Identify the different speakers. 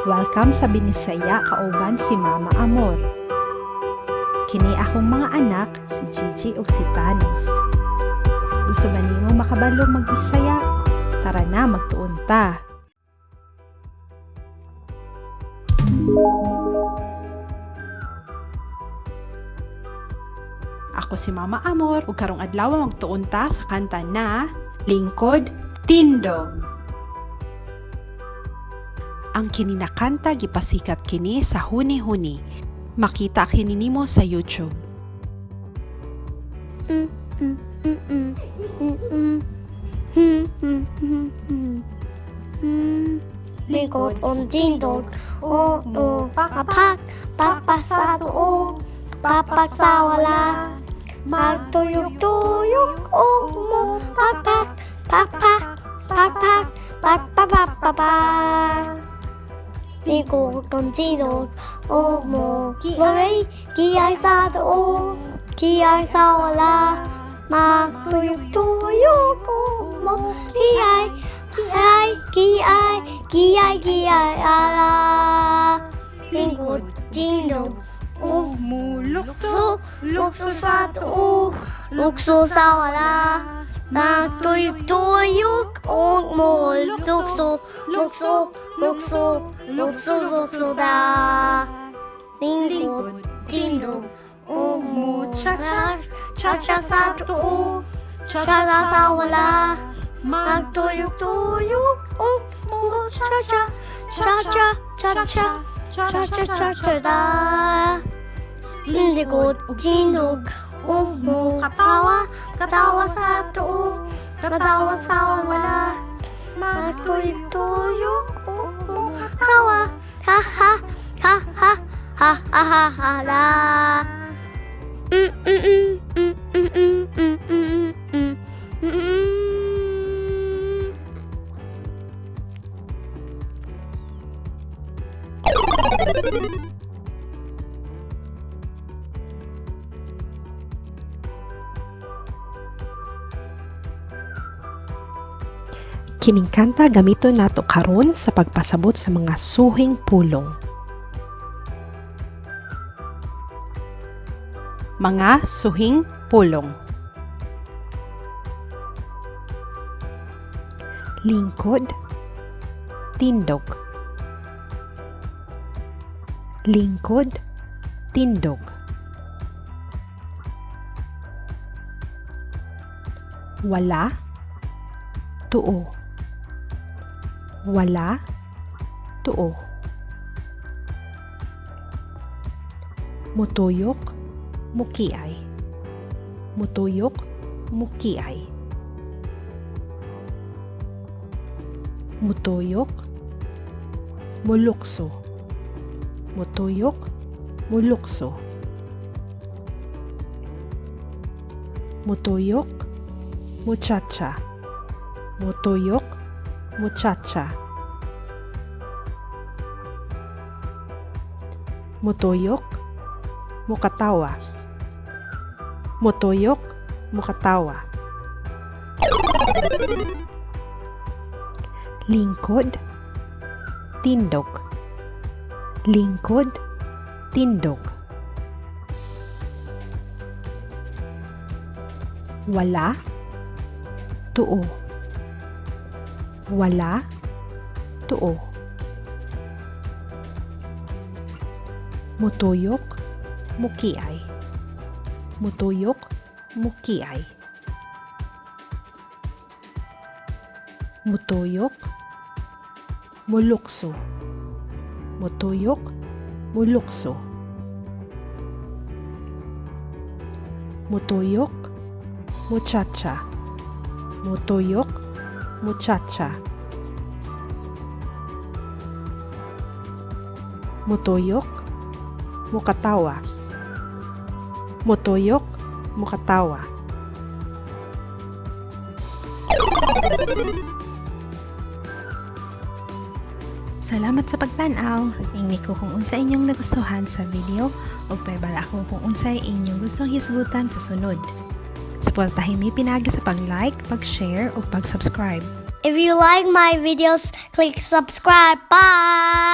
Speaker 1: Welcome sa Binisaya kauban si Mama Amor. Kini akong mga anak, si Gigi ug si Thanos. Gusto ba nimo makabalo mag-Bisaya? Tara na, magtuon ta. Ako si Mama Amor ug karong adlaw magtuon ta sa kanta na Lingkod Tindog. Ang kininakanta gipasikat kini sa huni-huni. Makita kini nimo sa YouTube.
Speaker 2: Lingkod on tindog, papak, papasado papak sa wala. Magtuyog-tuyog, mo, papak, pakpapak. Lingkod on tindog, mo, kiyay sa kiyay sa wala. Magtuyog-tuyog, mo, kiyay ala. Lingkod tindog,
Speaker 1: Mo
Speaker 2: lukso sa lukso sa wala. Magtuyog-tuyog, mo, lukso da. Lingkod tindog, mo, cha-cha sa cha-cha sa wala. Magtuyog-tuyog, mo, cha-cha da. Lingkod tindog, mo, katawa sa katawa sa wala. Magtuyog-tuyog, mo, katawa, ha la.
Speaker 1: Kining kanta gamiton nato karon sa pagpasabot sa mga suhing pulong. Mga suhing pulong. Lingkod tindog. Lingkod tindog. Wala tuo. Wala tuo. Mutuyok mukiay. Mutuyok mukiay. Mutuyok mulukso. Mutuyok mulukso. Mutuyok muchacha. Mutuyok muchacha. Mutuyok mukatawa. Mutuyok mukatawa. Lingkod tindog. Lingkod tindog. Wala tuo. Wala tuo. Mutuyok mukiay. Mutuyok mukiay. Mutuyok mulukso. Mutuyok mulukso. Mutuyok muchacha. Mutuyok muchacha. Mutuyok mukatawa. Mutuyok mukatawa. Salamat sa pagtanaw. Ingni ko kung unsa inyong nagustuhan sa video o paibala ko kung unsa inyong gustong hisgutan sa sunod. Suportahin mi pinagi sa pag-like, pag-share o pag-subscribe.
Speaker 2: If you like my videos, click subscribe. Bye!